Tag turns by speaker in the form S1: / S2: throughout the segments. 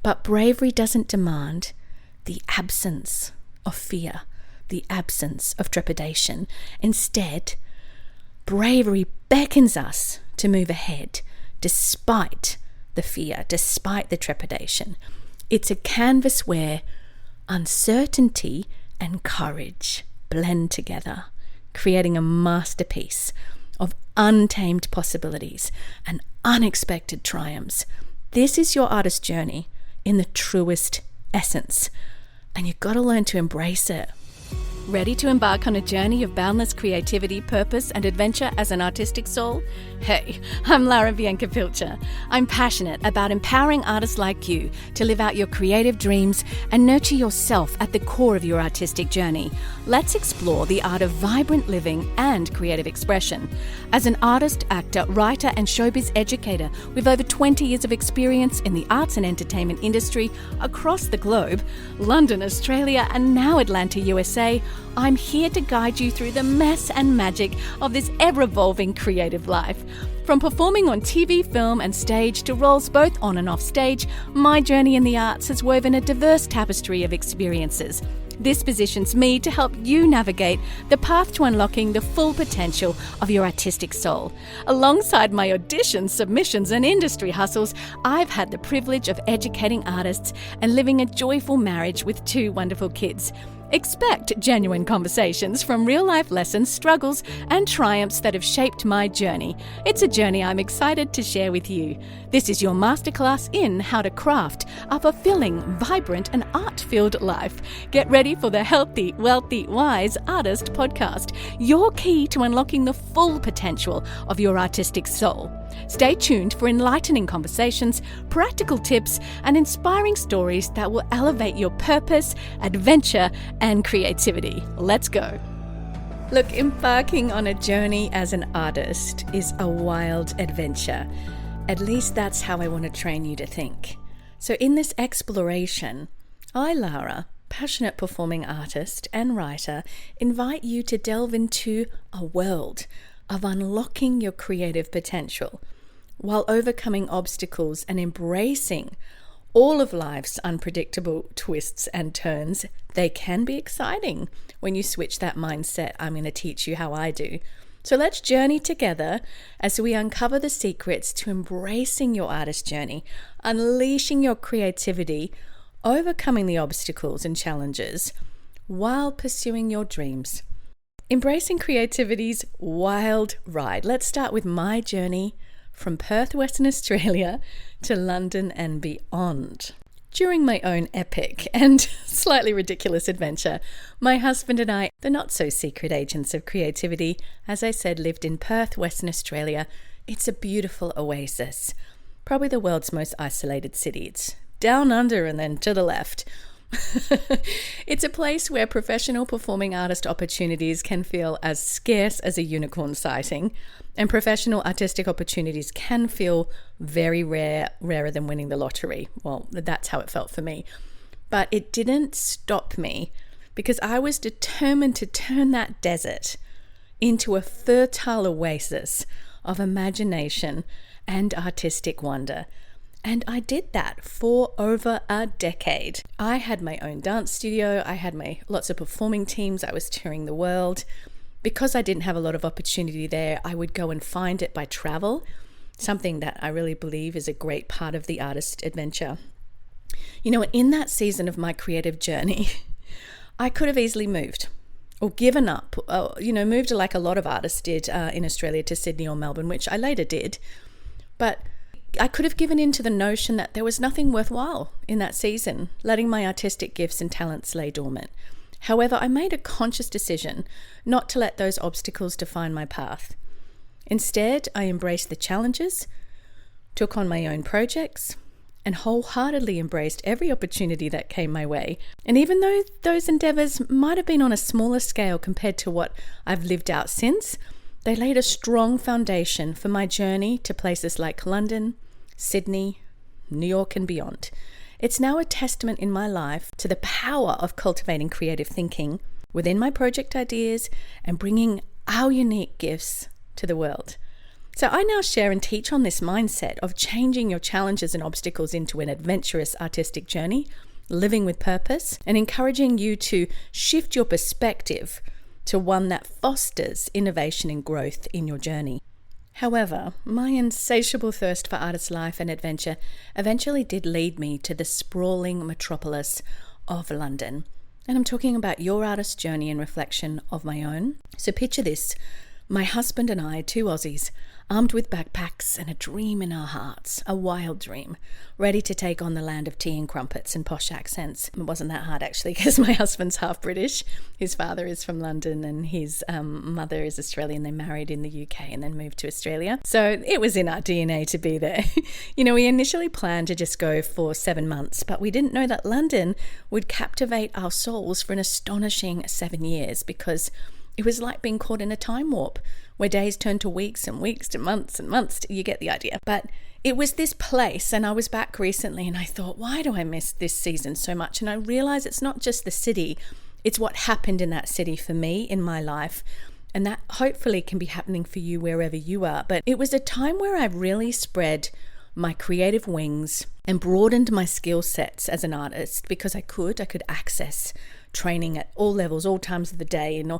S1: But bravery doesn't demand the absence of fear, the absence of trepidation. Instead, bravery beckons us to move ahead despite the fear, despite the trepidation. It's a canvas where uncertainty and courage blend together, creating a masterpiece of untamed possibilities and unexpected triumphs. This is your artist journey in the truest essence, and you've got to learn to embrace it. Ready to embark on a journey of boundless creativity, purpose, and adventure as an artistic soul? Hey, I'm Lara Pilcher. I'm passionate about empowering artists like you to live out your creative dreams and nurture yourself at the core of your artistic journey. Let's explore the art of vibrant living and creative expression. As an artist, actor, writer, and showbiz educator with over 20 years of experience in the arts and entertainment industry across the globe, London, Australia, and now Atlanta, USA, I'm here to guide you through the mess and magic of this ever-evolving creative life. From performing on TV, film, and stage to roles both on and off stage, my journey in the arts has woven a diverse tapestry of experiences. This positions me to help you navigate the path to unlocking the full potential of your artistic soul. Alongside my auditions, submissions, and industry hustles, I've had the privilege of educating artists and living a joyful marriage with 2 wonderful kids. Expect genuine conversations from real-life lessons, struggles, and triumphs that have shaped my journey. It's a journey I'm excited to share with you. This is your masterclass in how to craft a fulfilling, vibrant, and art-filled life. Get ready for the Healthy, Wealthy, Wise Artist podcast, your key to unlocking the full potential of your artistic soul. Stay tuned for enlightening conversations, practical tips, and inspiring stories that will elevate your purpose, adventure, and creativity. Let's go. Look, embarking on a journey as an artist is a wild adventure. At least that's how I want to train you to think. So in this exploration, I, Lara, passionate performing artist and writer, invite you to delve into a world of unlocking your creative potential while overcoming obstacles and embracing all of life's unpredictable twists and turns. They can be exciting when you switch that mindset. I'm going to teach you how I do. So let's journey together as we uncover the secrets to embracing your artist journey, unleashing your creativity, overcoming the obstacles and challenges while pursuing your dreams. Embracing creativity's wild ride. Let's start with my journey from Perth, Western Australia to London and beyond. During my own epic and slightly ridiculous adventure, my husband and I, the not-so-secret agents of creativity, as I said, lived in Perth, Western Australia. It's a beautiful oasis, probably the world's most isolated city. It's down under and then to the left. It's a place where professional performing artist opportunities can feel as scarce as a unicorn sighting, and professional artistic opportunities can feel very rare, rarer than winning the lottery. Well, that's how it felt for me. But it didn't stop me, because I was determined to turn that desert into a fertile oasis of imagination and artistic wonder. And I did that for over a decade. I had my own dance studio. I had lots of performing teams. I was touring the world. Because I didn't have a lot of opportunity there, I would go and find it by travel, something that I really believe is a great part of the artist adventure. You know, in that season of my creative journey, I could have easily moved or given up, moved like a lot of artists did in Australia to Sydney or Melbourne, which I later did. But I could have given in to the notion that there was nothing worthwhile in that season, letting my artistic gifts and talents lay dormant. However, I made a conscious decision not to let those obstacles define my path. Instead, I embraced the challenges, took on my own projects, and wholeheartedly embraced every opportunity that came my way. And even though those endeavors might have been on a smaller scale compared to what I've lived out since, they laid a strong foundation for my journey to places like London, Sydney, New York, and beyond. It's now a testament in my life to the power of cultivating creative thinking within my project ideas and bringing our unique gifts to the world. So I now share and teach on this mindset of changing your challenges and obstacles into an adventurous artistic journey, living with purpose, and encouraging you to shift your perspective to one that fosters innovation and growth in your journey. However, my insatiable thirst for artist life and adventure eventually did lead me to the sprawling metropolis of London. And I'm talking about your artist journey and reflection of my own. So picture this, my husband and I, two Aussies, armed with backpacks and a dream in our hearts, a wild dream, ready to take on the land of tea and crumpets and posh accents. It wasn't that hard actually, because my husband's half British. His father is from London and his mother is Australian. They married in the UK and then moved to Australia. So it was in our DNA to be there. We initially planned to just go for 7 months, but we didn't know that London would captivate our souls for an astonishing 7 years, because it was like being caught in a time warp where days turned to weeks and weeks to months and months. You get the idea. But it was this place, and I was back recently and I thought, why do I miss this season so much? And I realized it's not just the city, it's what happened in that city for me in my life. And that hopefully can be happening for you wherever you are. But it was a time where I really spread my creative wings and broadened my skill sets as an artist, because I could access training at all levels, all times of the day, and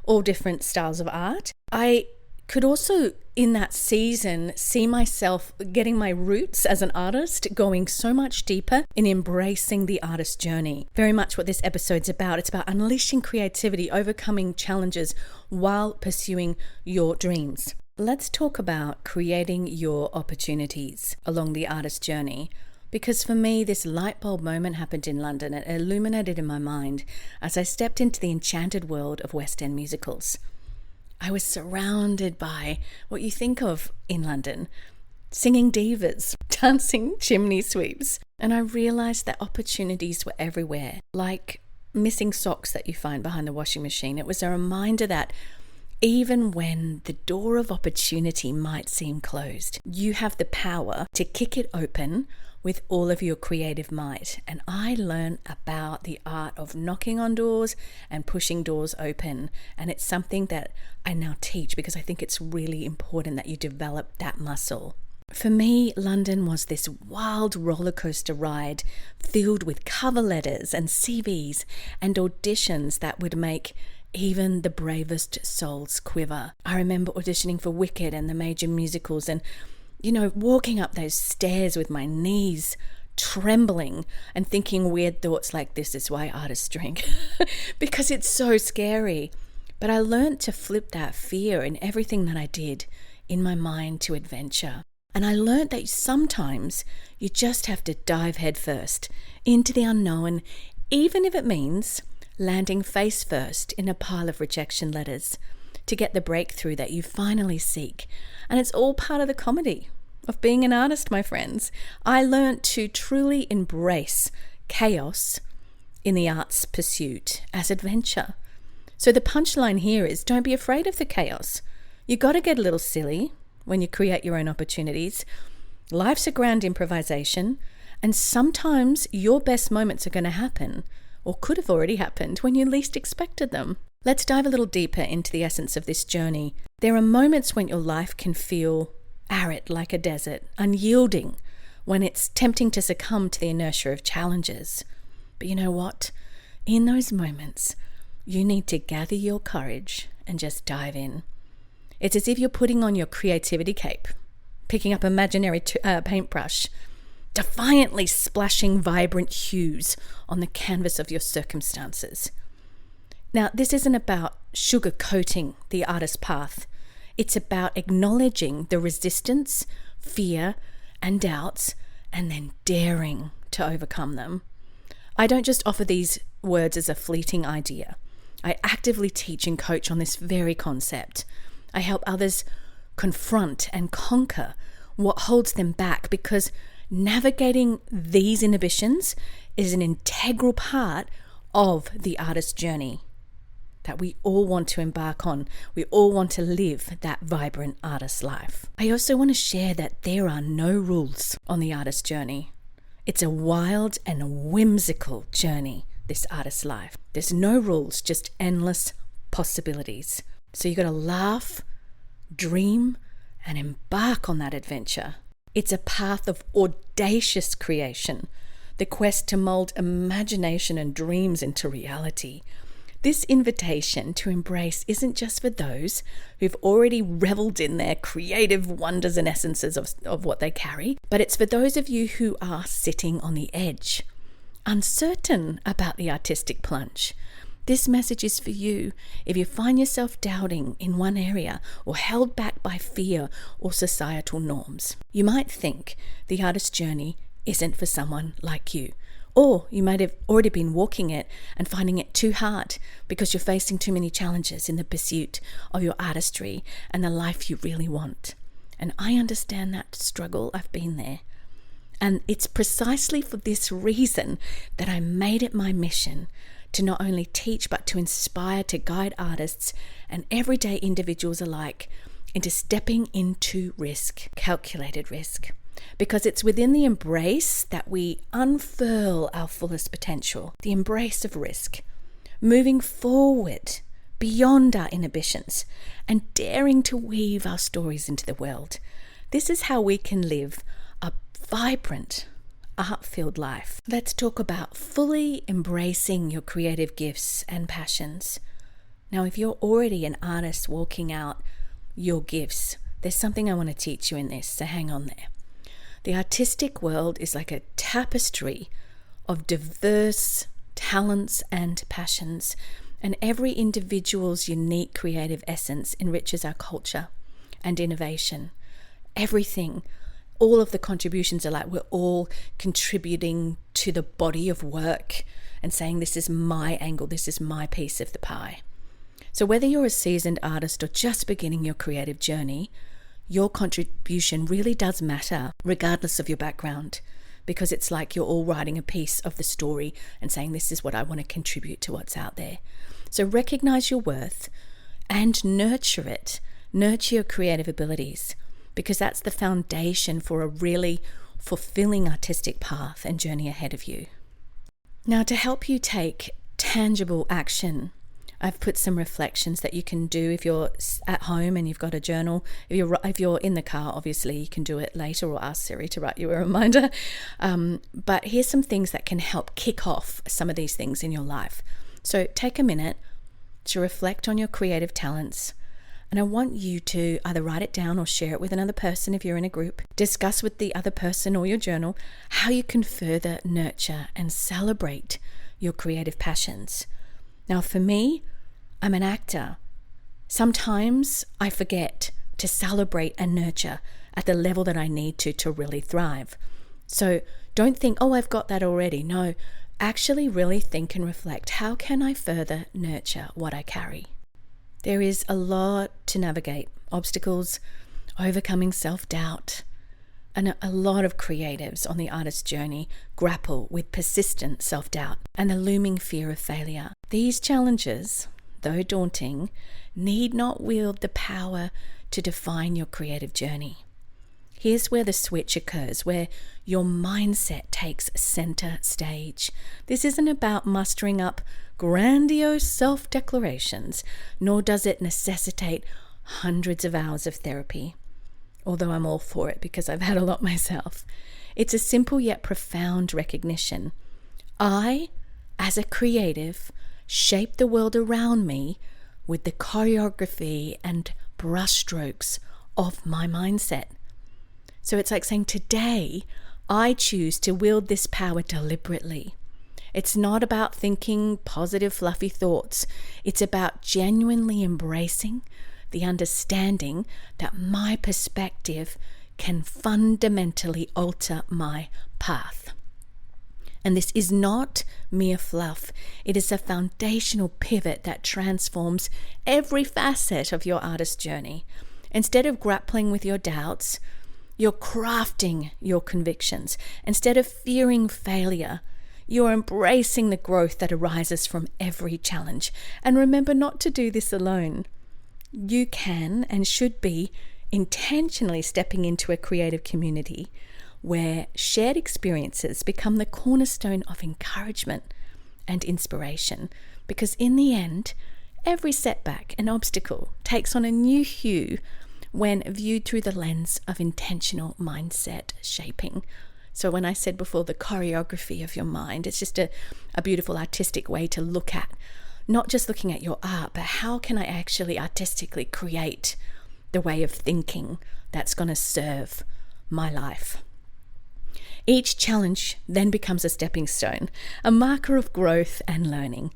S1: all different styles of art. I could also, in that season, see myself getting my roots as an artist going so much deeper in embracing the artist journey. Very much what this episode's about. It's about unleashing creativity, overcoming challenges while pursuing your dreams. Let's talk about creating your opportunities along the artist journey. Because for me, this light bulb moment happened in London. It illuminated in my mind as I stepped into the enchanted world of West End musicals. I was surrounded by what you think of in London, singing divas, dancing chimney sweeps. And I realized that opportunities were everywhere, like missing socks that you find behind the washing machine. It was a reminder that even when the door of opportunity might seem closed, you have the power to kick it open with all of your creative might. And I learned about the art of knocking on doors and pushing doors open. And it's something that I now teach because I think it's really important that you develop that muscle. For me, London was this wild roller coaster ride filled with cover letters and CVs and auditions that would make even the bravest souls quiver. I remember auditioning for Wicked and the major musicals, and walking up those stairs with my knees trembling and thinking weird thoughts like, this is why artists drink, because it's so scary. But I learned to flip that fear in everything that I did in my mind to adventure. And I learned that sometimes you just have to dive headfirst into the unknown, even if it means landing face first in a pile of rejection letters to get the breakthrough that you finally seek. And it's all part of the comedy of being an artist, my friends. I learned to truly embrace chaos in the arts pursuit as adventure. So the punchline here is, don't be afraid of the chaos. You got to get a little silly when you create your own opportunities. Life's a grand improvisation, and sometimes your best moments are going to happen, or could have already happened, when you least expected them. Let's dive a little deeper into the essence of this journey. There are moments when your life can feel arid like a desert, unyielding, when it's tempting to succumb to the inertia of challenges. But you know what? In those moments, you need to gather your courage and just dive in. It's as if you're putting on your creativity cape, picking up imaginary paintbrush, defiantly splashing vibrant hues on the canvas of your circumstances. Now, this isn't about sugarcoating the artist's path. It's about acknowledging the resistance, fear, and doubts, and then daring to overcome them. I don't just offer these words as a fleeting idea. I actively teach and coach on this very concept. I help others confront and conquer what holds them back, because navigating these inhibitions is an integral part of the artist's journey that we all want to embark on. We all want to live that vibrant artist life. I also want to share that there are no rules on the artist journey. It's a wild and whimsical journey, this artist life. There's no rules, just endless possibilities. So you got to laugh, dream, and embark on that adventure. It's a path of audacious creation, the quest to mold imagination and dreams into reality. This invitation to embrace isn't just for those who've already reveled in their creative wonders and essences of what they carry, but it's for those of you who are sitting on the edge, uncertain about the artistic plunge. This message is for you if you find yourself doubting in one area or held back by fear or societal norms. You might think the artist's journey isn't for someone like you. Or you might have already been walking it and finding it too hard because you're facing too many challenges in the pursuit of your artistry and the life you really want. And I understand that struggle. I've been there. And it's precisely for this reason that I made it my mission to not only teach but to inspire, to guide artists and everyday individuals alike into stepping into risk, calculated risk. Because it's within the embrace that we unfurl our fullest potential, the embrace of risk, moving forward beyond our inhibitions and daring to weave our stories into the world. This is how we can live a vibrant, art-filled life. Let's talk about fully embracing your creative gifts and passions. Now, if you're already an artist walking out your gifts, there's something I want to teach you in this, so hang on there. The artistic world is like a tapestry of diverse talents and passions, and every individual's unique creative essence enriches our culture and innovation. Everything, all of the contributions are like we're all contributing to the body of work and saying, this is my angle, this is my piece of the pie. So whether you're a seasoned artist or just beginning your creative journey, your contribution really does matter regardless of your background, because it's like you're all writing a piece of the story and saying, this is what I want to contribute to what's out there. So recognize your worth and nurture it. Nurture your creative abilities, because that's the foundation for a really fulfilling artistic path and journey ahead of you. Now, to help you take tangible action, I've put some reflections that you can do if you're at home and you've got a journal. If you're in the car, obviously you can do it later, or ask Siri to write you a reminder. But here's some things that can help kick off some of these things in your life. So take a minute to reflect on your creative talents. And I want you to either write it down or share it with another person if you're in a group. Discuss with the other person or your journal how you can further nurture and celebrate your creative passions. Now, for me, I'm an actor. Sometimes I forget to celebrate and nurture at the level that I need to really thrive. So don't think, oh, I've got that already. No, actually really think and reflect, how can I further nurture what I carry? There is a lot to navigate, obstacles, overcoming self-doubt, and a lot of creatives on the artist's journey grapple with persistent self-doubt and the looming fear of failure. These challenges, though daunting, need not wield the power to define your creative journey. Here's where the switch occurs, where your mindset takes center stage. This isn't about mustering up grandiose self-declarations, nor does it necessitate hundreds of hours of therapy, although I'm all for it because I've had a lot myself. It's a simple yet profound recognition. I, as a creative, shape the world around me with the choreography and brushstrokes of my mindset. So it's like saying, today, I choose to wield this power deliberately. It's not about thinking positive, fluffy thoughts. It's about genuinely embracing the understanding that my perspective can fundamentally alter my path. And this is not mere fluff. It is a foundational pivot that transforms every facet of your artist journey. Instead of grappling with your doubts, you're crafting your convictions. Instead of fearing failure, you're embracing the growth that arises from every challenge. And remember not to do this alone. You can and should be intentionally stepping into a creative community where shared experiences become the cornerstone of encouragement and inspiration. Because in the end, every setback and obstacle takes on a new hue when viewed through the lens of intentional mindset shaping. So when I said before the choreography of your mind, it's just a beautiful artistic way to look at, not just looking at your art, but how can I actually artistically create the way of thinking that's going to serve my life. Each challenge then becomes a stepping stone, a marker of growth and learning.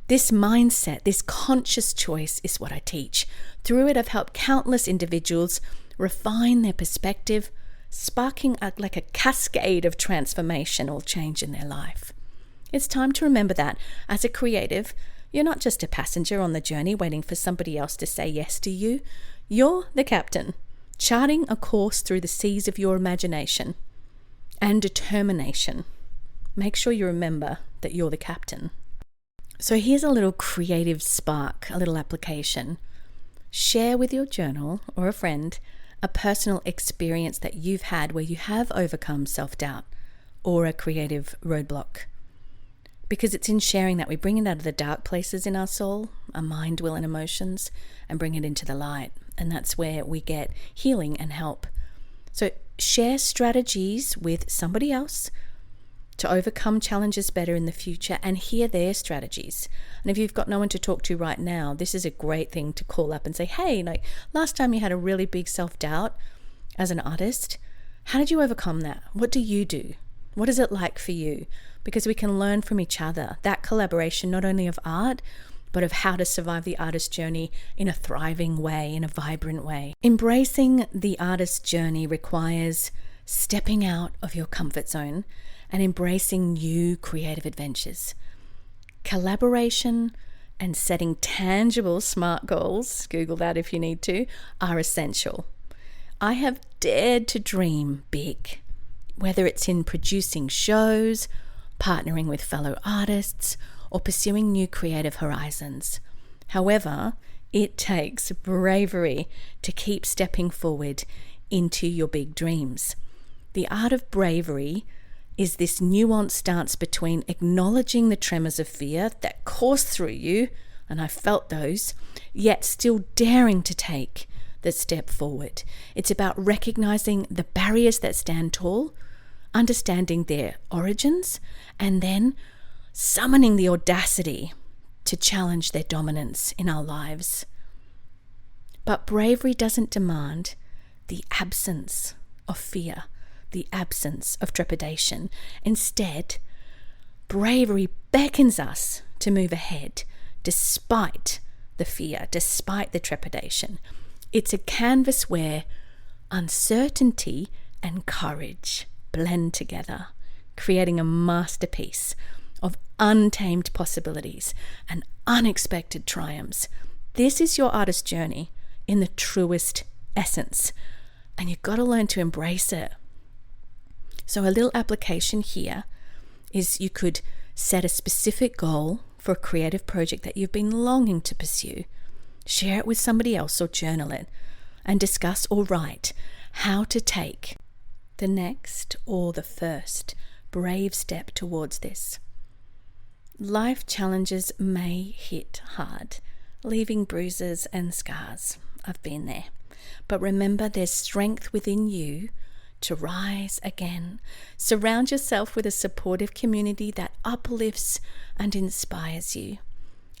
S1: This mindset, this conscious choice is what I teach. Through it, I've helped countless individuals refine their perspective, sparking like a cascade of transformation or change in their life. It's time to remember that as a creative, you're not just a passenger on the journey waiting for somebody else to say yes to you. You're the captain, charting a course through the seas of your imagination and determination. Make sure you remember that you're the captain. So here's a little creative spark, a little application. Share with your journal or a friend a personal experience that you've had where you have overcome self-doubt or a creative roadblock. Because it's in sharing that we bring it out of the dark places in our soul, our mind, will, and emotions, and bring it into the light. And that's where we get healing and help. So share strategies with somebody else to overcome challenges better in the future and hear their strategies. And if you've got no one to talk to right now, this is a great thing to call up and say, hey, like last time you had a really big self-doubt as an artist, how did you overcome that? What do you do? What is it like for you? Because we can learn from each other. That collaboration, not only of art, but of how to survive the artist journey in a thriving way, in a vibrant way. Embracing the artist journey requires stepping out of your comfort zone and embracing new creative adventures. Collaboration and setting tangible SMART goals, Google that if you need to, are essential. I have dared to dream big, whether it's in producing shows, partnering with fellow artists, or pursuing new creative horizons. However, it takes bravery to keep stepping forward into your big dreams. The art of bravery is this nuanced dance between acknowledging the tremors of fear that course through you, and I felt those, yet still daring to take the step forward. It's about recognizing the barriers that stand tall, understanding their origins, and then summoning the audacity to challenge their dominance in our lives. But bravery doesn't demand the absence of fear, the absence of trepidation. Instead, bravery beckons us to move ahead despite the fear, despite the trepidation. It's a canvas where uncertainty and courage blend together, creating a masterpiece of untamed possibilities and unexpected triumphs. This is your artist journey in the truest essence, and you've got to learn to embrace it. So a little application here is you could set a specific goal for a creative project that you've been longing to pursue. Share it with somebody else or journal it and discuss or write how to take the next or the first brave step towards this. Life challenges may hit hard, leaving bruises and scars. I've been there. But remember, there's strength within you to rise again. Surround yourself with a supportive community that uplifts and inspires you.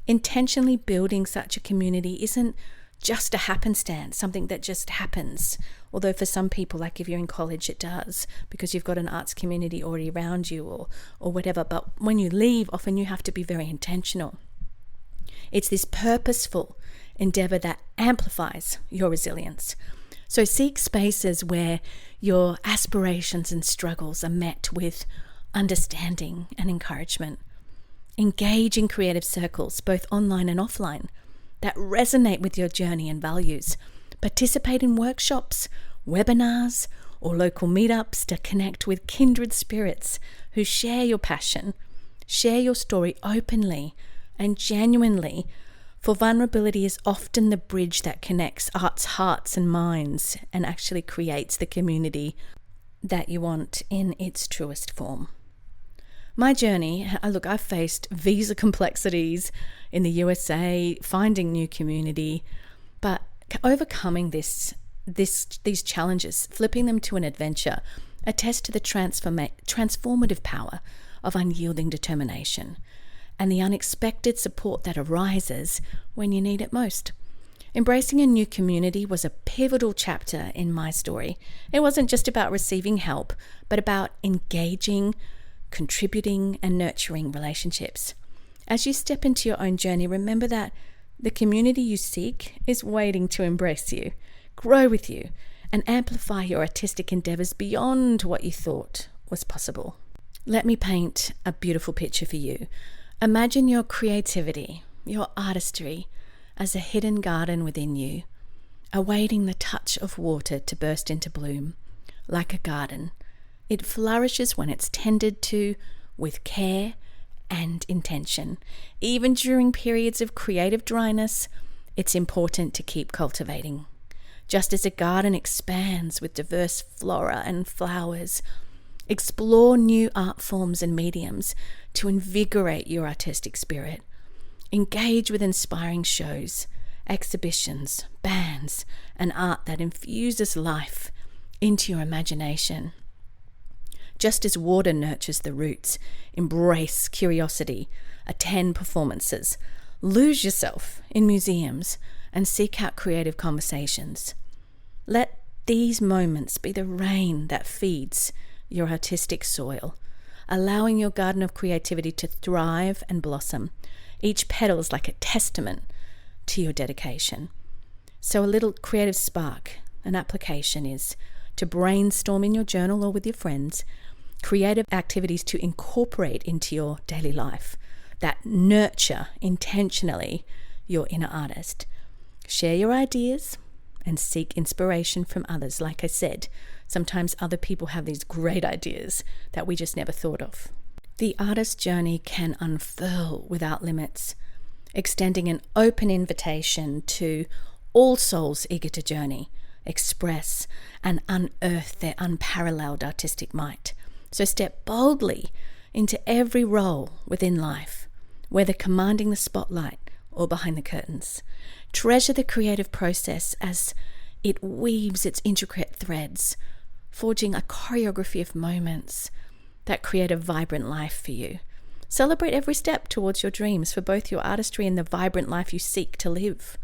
S1: Intentionally building such a community isn't just a happenstance, something that just happens. Although for some people, like if you're in college, it does, because you've got an arts community already around you or whatever. But when you leave, often you have to be very intentional. It's this purposeful endeavor that amplifies your resilience. So seek spaces where your aspirations and struggles are met with understanding and encouragement. Engage in creative circles, both online and offline, that resonate with your journey and values. Participate in workshops, webinars, or local meetups to connect with kindred spirits who share your passion. Share your story openly and genuinely, for vulnerability is often the bridge that connects arts, hearts, and minds and actually creates the community that you want in its truest form. My journey, I've faced visa complexities in the USA, finding new community, but overcoming this these challenges, flipping them to an adventure, attest to the transformative power of unyielding determination and the unexpected support that arises when you need it most. Embracing a new community was a pivotal chapter in my story. It wasn't just about receiving help, but about engaging, contributing, and nurturing relationships. As you step into your own journey, remember that the community you seek is waiting to embrace you, grow with you, and amplify your artistic endeavors beyond what you thought was possible. Let me paint a beautiful picture for you. Imagine your creativity, your artistry, as a hidden garden within you, awaiting the touch of water to burst into bloom. Like a garden, it flourishes when it's tended to with care and intention. Even during periods of creative dryness, it's important to keep cultivating. Just as a garden expands with diverse flora and flowers, explore new art forms and mediums to invigorate your artistic spirit. Engage with inspiring shows, exhibitions, bands, and art that infuses life into your imagination. Just as water nurtures the roots, embrace curiosity, attend performances, lose yourself in museums, and seek out creative conversations. Let these moments be the rain that feeds your artistic soil, allowing your garden of creativity to thrive and blossom. Each petal is like a testament to your dedication. So a little creative spark, an application, is to brainstorm in your journal or with your friends, creative activities to incorporate into your daily life that nurture intentionally your inner artist. Share your ideas and seek inspiration from others. Like I said, sometimes other people have these great ideas that we just never thought of. The artist's journey can unfurl without limits, extending an open invitation to all souls eager to journey, express, and unearth their unparalleled artistic might. So step boldly into every role within life, whether commanding the spotlight or behind the curtains. Treasure the creative process as it weaves its intricate threads, forging a choreography of moments that create a vibrant life for you. Celebrate every step towards your dreams for both your artistry and the vibrant life you seek to live.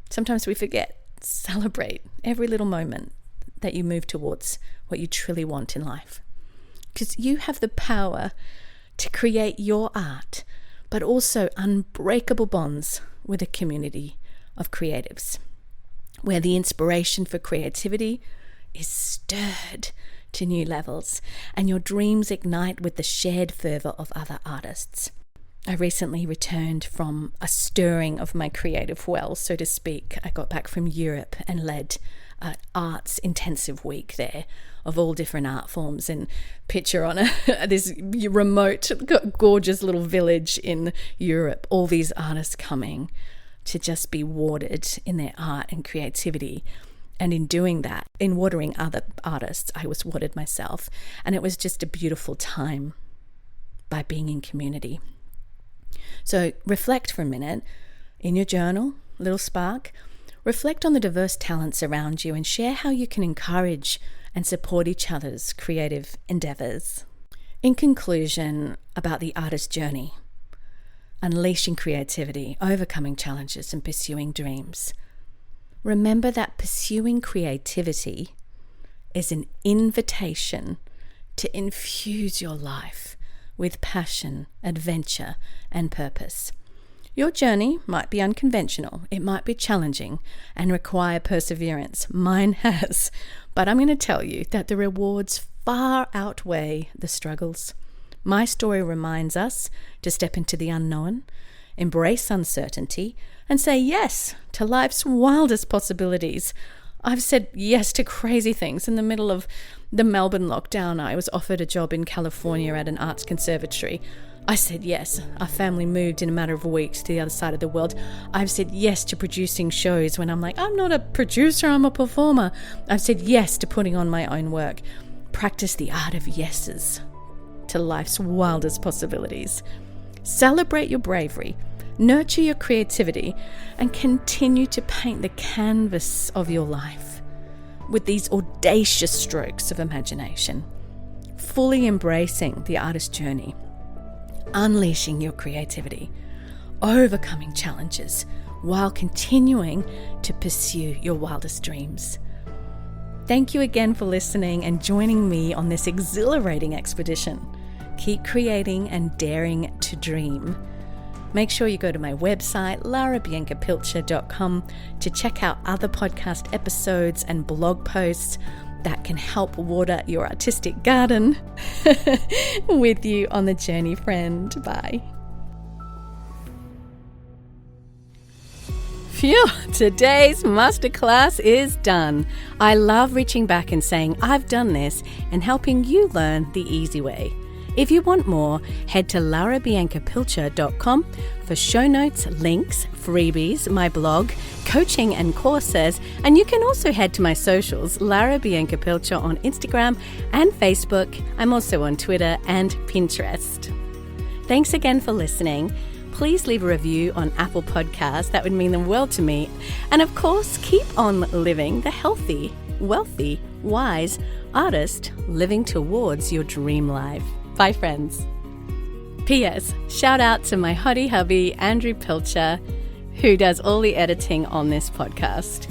S1: Sometimes we forget. Celebrate every little moment that you move towards what you truly want in life. Because you have the power to create your art, but also unbreakable bonds with a community of creatives, where the inspiration for creativity is stirred to new levels and your dreams ignite with the shared fervor of other artists. I recently returned from a stirring of my creative well, so to speak. I got back from Europe and led an arts intensive week there of all different art forms, and picture on this remote, gorgeous little village in Europe, all these artists coming to just be watered in their art and creativity. And in doing that, in watering other artists, I was watered myself. And it was just a beautiful time by being in community. So reflect for a minute in your journal, little spark. Reflect on the diverse talents around you and share how you can encourage and support each other's creative endeavors. In conclusion, about the artist's journey, unleashing creativity, overcoming challenges, and pursuing dreams. Remember that pursuing creativity is an invitation to infuse your life with passion, adventure, and purpose. Your journey might be unconventional, it might be challenging and require perseverance. Mine has, but I'm going to tell you that the rewards far outweigh the struggles. My story reminds us to step into the unknown, embrace uncertainty, and say yes to life's wildest possibilities. I've said yes to crazy things. In the middle of the Melbourne lockdown, I was offered a job in California at an arts conservatory. I said yes. Our family moved in a matter of weeks to the other side of the world. I've said yes to producing shows when I'm like, I'm not a producer, I'm a performer. I've said yes to putting on my own work. Practice the art of yeses to life's wildest possibilities. Celebrate your bravery, nurture your creativity, and continue to paint the canvas of your life with these audacious strokes of imagination, fully embracing the artist journey, unleashing your creativity, overcoming challenges while continuing to pursue your wildest dreams. Thank you again for listening and joining me on this exhilarating expedition. Keep creating and daring to dream. Make sure you go to my website, larabiancapilcher.com, to check out other podcast episodes and blog posts that can help water your artistic garden. With you on the journey, friend. Bye. Phew, today's masterclass is done. I love reaching back and saying, I've done this, and helping you learn the easy way. If you want more, head to larabiancapilcher.com for show notes, links, freebies, my blog, coaching and courses, and you can also head to my socials, Lara Bianca Pilcher on Instagram and Facebook. I'm also on Twitter and Pinterest. Thanks again for listening. Please leave a review on Apple Podcasts. That would mean the world to me. And of course, keep on living the healthy, wealthy, wise artist living towards your dream life. Bye, friends. P.S. Shout out to my hottie hubby, Andrew Pilcher, who does all the editing on this podcast.